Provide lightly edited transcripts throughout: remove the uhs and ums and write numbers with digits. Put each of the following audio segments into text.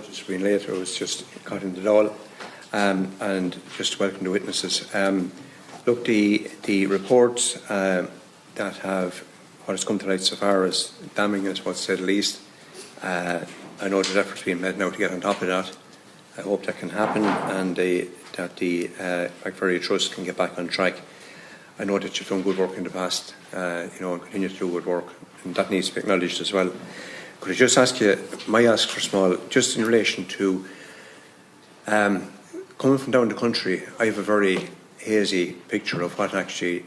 apologies for being late. I was just caught in the doll. And just to welcome the witnesses. Look, the reports that have what has come to light so far is damning, I suppose, to say the least. I know there's efforts being made now to get on top of that. I hope that can happen and that the Macquarie Trust can get back on track. I know that you've done good work in the past, and continue to do good work, and that needs to be acknowledged as well. Could I just ask you, my ask for small, just in relation to coming from down the country, I have a very hazy picture of what actually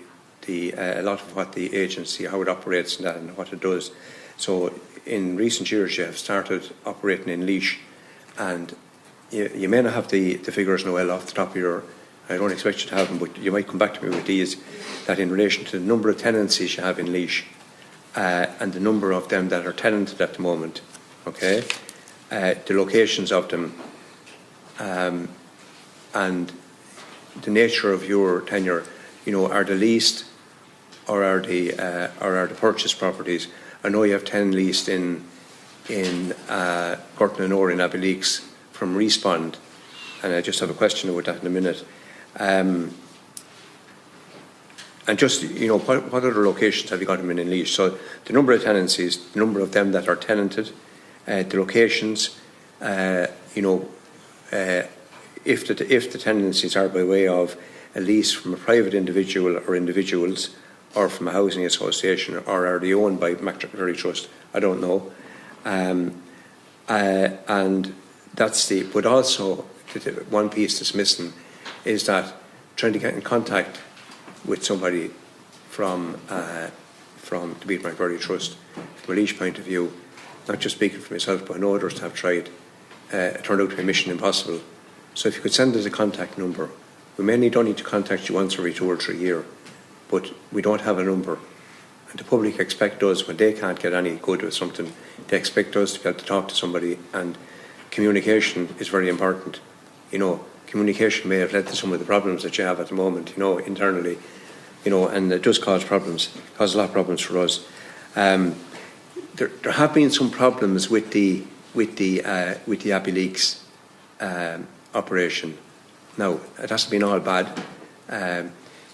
a lot of what the agency, how it operates and that, and what it does. So in recent years you have started operating in Laois, and you may not have the figures now well off the top of your, I don't expect you to have them, but you might come back to me with these, that in relation to the number of tenancies you have in Laois and the number of them that are tenanted at the moment, okay, the locations of them, and the nature of your tenure, are the leased or are the purchased properties? I know you have 10 leased in Gorton and Orr in Abbeyleix from Respond, and I just have a question about that in a minute. And just, what other locations have you got them in Laois? So the number of tenancies, the number of them that are tenanted, the locations, if the tenancies are by way of a lease from a private individual or individuals, or from a housing association, or are they owned by Macquarie Trust? I don't know. And that's but also one piece that's missing is that trying to get in contact with somebody from the Beat Macquarie Trust, from a Laois point of view, not just speaking for myself, but I know others have tried, it turned out to be mission impossible. So if you could send us a contact number, we mainly don't need to contact you once every 2 or 3 years, but we don't have a number. And the public expect us, when they can't get any good with something, they expect us to be able to talk to somebody, and communication is very important. Communication may have led to some of the problems that you have at the moment, internally, and it does cause problems, cause a lot of problems for us. There have been some problems with the Abbeyleix operation. Now, it hasn't been all bad,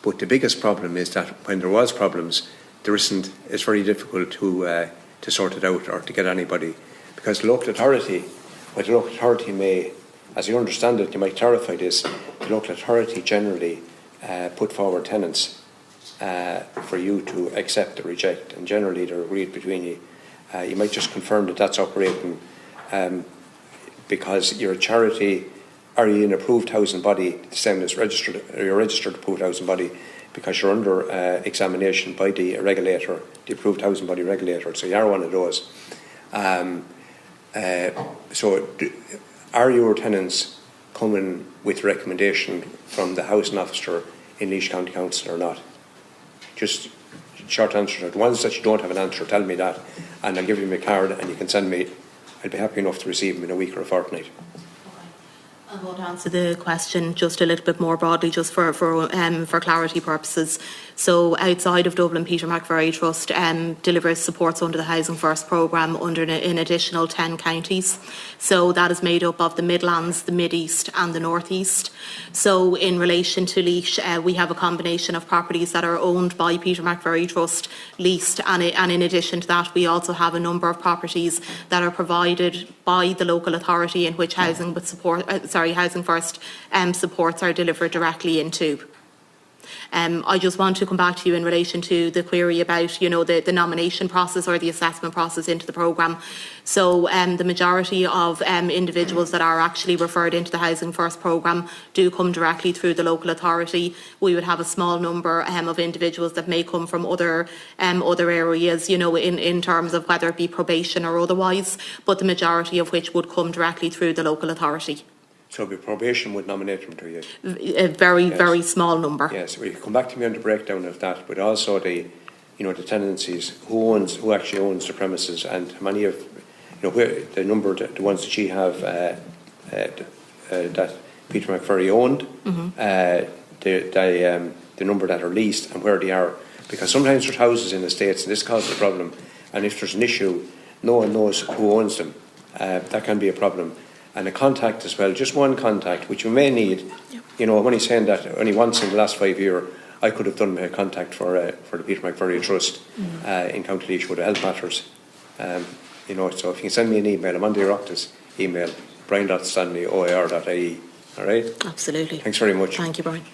but the biggest problem is that when there was problems, it's very difficult to sort it out or to get anybody, because the local authority may, as you understand it, you might clarify this, the local authority generally put forward tenants for you to accept or reject, and generally they're agreed between you. You might just confirm that that's operating, because you're a charity. Are you an approved housing body, the same as registered? Are you a registered approved housing body? Because you're under examination by the regulator, the approved housing body regulator. So you are one of those. So are your tenants coming with recommendation from the housing officer in Laois County Council or not? Just short answer. The ones that you don't have an answer, tell me that, and I'll give you my card, and you can send me. I'll be happy enough to receive them in a week or a fortnight. I'm going to answer the question just a little bit more broadly, just for clarity purposes. So, outside of Dublin, Peter Macquarie Trust delivers supports under the Housing First programme under an additional 10 counties. So that is made up of the Midlands, the Mid-East and the North East. So in relation to Laois, we have a combination of properties that are owned by Peter Macquarie Trust, leased, and in addition to that, we also have a number of properties that are provided by the local authority in which Housing First supports are delivered directly into. I just want to come back to you in relation to the query about, the nomination process or the assessment process into the programme. So the majority of individuals that are actually referred into the Housing First programme do come directly through the local authority. We would have a small number of individuals that may come from other areas, in terms of whether it be probation or otherwise, but the majority of which would come directly through the local authority. So the probation would nominate them to you? A very small number. Yes, well, you can come back to me on the breakdown of that, but also the tenancies, who actually owns the premises, and how many of, where the number, the ones that you have that Peter Macquarie owned, the number that are leased and where they are, because sometimes there's houses in the States and this causes a problem, and if there's an issue, no one knows who owns them. That can be a problem. and a contact as well, just one contact, which you may need. You know, I'm only saying that only once in the last 5 years I could have done a contact for the Peter McVerry Trust in County Laois with health matters. You know, so if you can send me an email, I'm on the Oireachtas email, brian.stanley@oir.ie. All right? Absolutely. Thanks very much. Thank you, Brian.